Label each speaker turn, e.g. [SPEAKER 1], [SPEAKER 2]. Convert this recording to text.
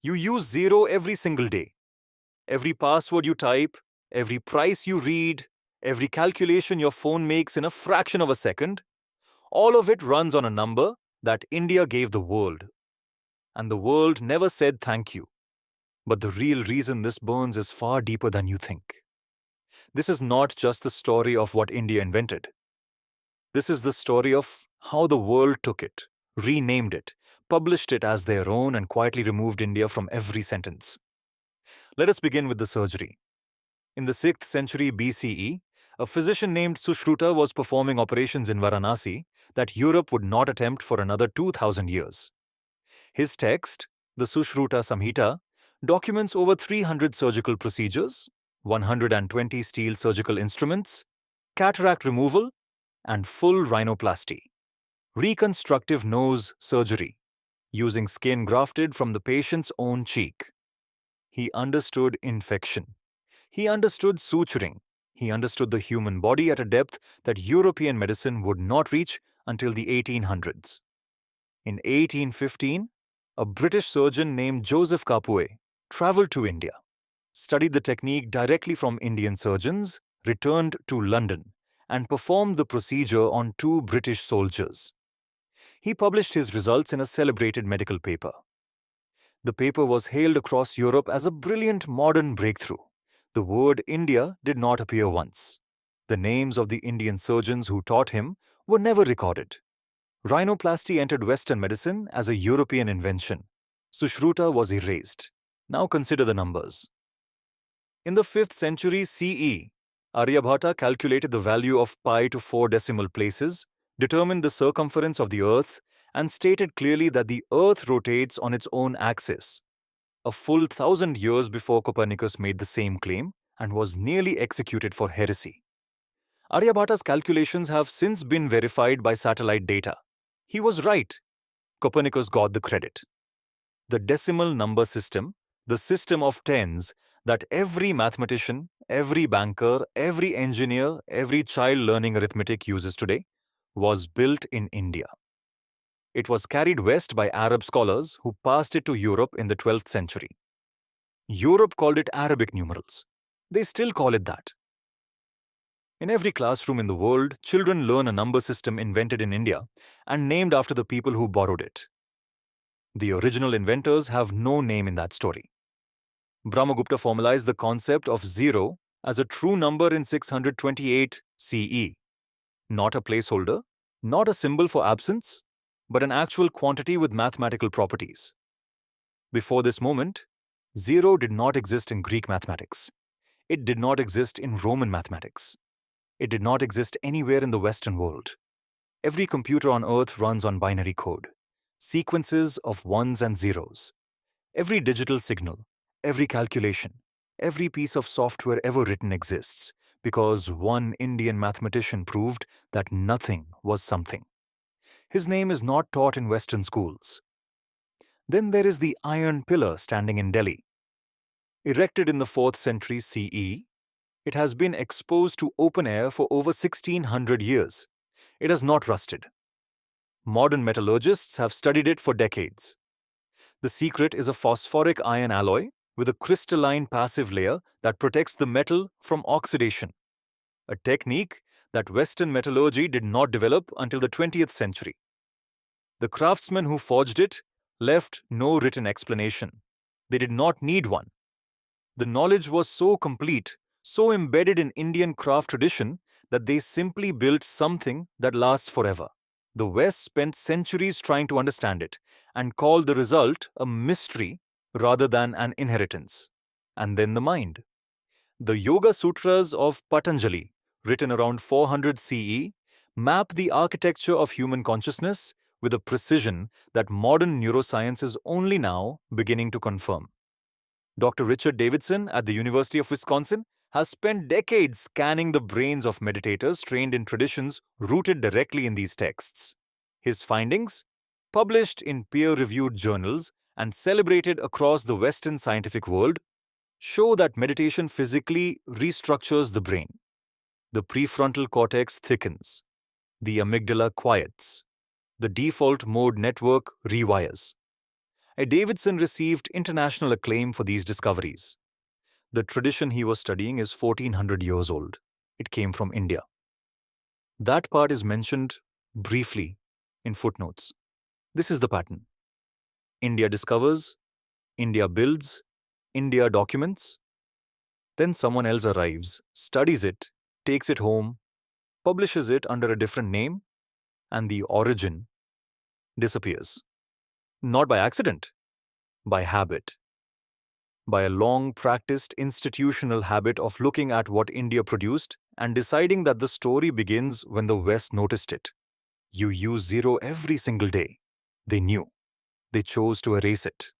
[SPEAKER 1] You use zero every single day. Every password you type, every price you read, every calculation your phone makes in a fraction of a second, all of it runs on a number that India gave the world. And the world never said thank you. But the real reason this burns is far deeper than you think. This is not just the story of what India invented. This is the story of how the world took it, renamed it, published it as their own, and quietly removed India from every sentence. Let us begin with the surgery. In the 6th century BCE, a physician named Sushruta was performing operations in Varanasi that Europe would not attempt for another 2000 years. His text, the Sushruta Samhita, documents over 300 surgical procedures, 120 steel surgical instruments, cataract removal, and full rhinoplasty, reconstructive nose surgery, using skin grafted from the patient's own cheek. He understood infection. He understood suturing. He understood the human body at a depth that European medicine would not reach until the 1800s. In 1815, a British surgeon named Joseph Capue traveled to India, studied the technique directly from Indian surgeons, returned to London, and performed the procedure on 2 British soldiers. He published his results in a celebrated medical paper. The paper was hailed across Europe as a brilliant modern breakthrough. The word India did not appear once. The names of the Indian surgeons who taught him were never recorded. Rhinoplasty entered Western medicine as a European invention. Sushruta was erased. Now consider the numbers. In the 5th century CE, Aryabhata calculated the value of pi to 4 decimal places, determined the circumference of the Earth, and stated clearly that the Earth rotates on its own axis. A full 1000 years before Copernicus made the same claim and was nearly executed for heresy. Aryabhata's calculations have since been verified by satellite data. He was right. Copernicus got the credit. The decimal number system, the system of tens that every mathematician, every banker, every engineer, every child learning arithmetic uses today, was built in India. It was carried west by Arab scholars who passed it to Europe in the 12th century. Europe called it Arabic numerals. They still call it that. In every classroom in the world, children learn a number system invented in India and named after the people who borrowed it. The original inventors have no name in that story. Brahmagupta formalized the concept of zero as a true number in 628 CE. Not a placeholder, not a symbol for absence, but an actual quantity with mathematical properties. Before this moment, zero did not exist in Greek mathematics. It did not exist in Roman mathematics. It did not exist anywhere in the Western world. Every computer on Earth runs on binary code, sequences of ones and zeros. Every digital signal, every calculation, every piece of software ever written exists because one Indian mathematician proved that nothing was something. His name is not taught in Western schools. Then there is the Iron Pillar standing in Delhi. Erected in the 4th century CE, it has been exposed to open air for over 1600 years. It has not rusted. Modern metallurgists have studied it for decades. The secret is a phosphoric iron alloy with a crystalline passive layer that protects the metal from oxidation, a technique that Western metallurgy did not develop until the 20th century. The craftsmen who forged it left no written explanation. They did not need one. The knowledge was so complete, so embedded in Indian craft tradition, that they simply built something that lasts forever. The West spent centuries trying to understand it and called the result a mystery rather than an inheritance. And then the mind. The Yoga Sutras of Patanjali, written around 400 CE, map the architecture of human consciousness with a precision that modern neuroscience is only now beginning to confirm. Dr. Richard Davidson at the University of Wisconsin has spent decades scanning the brains of meditators trained in traditions rooted directly in these texts. His findings, published in peer-reviewed journals and celebrated across the Western scientific world, show that meditation physically restructures the brain. The prefrontal cortex thickens. The amygdala quiets. The default mode network rewires. Davidson received international acclaim for these discoveries. The tradition he was studying is 1400 years old. It came from India. That part is mentioned briefly in footnotes. This is the pattern. India discovers, India builds, India documents. Then someone else arrives, studies it, takes it home, publishes it under a different name, and the origin disappears. Not by accident, by habit. By a long practiced institutional habit of looking at what India produced and deciding that the story begins when the West noticed it. You use zero every single day. They knew. They chose to erase it.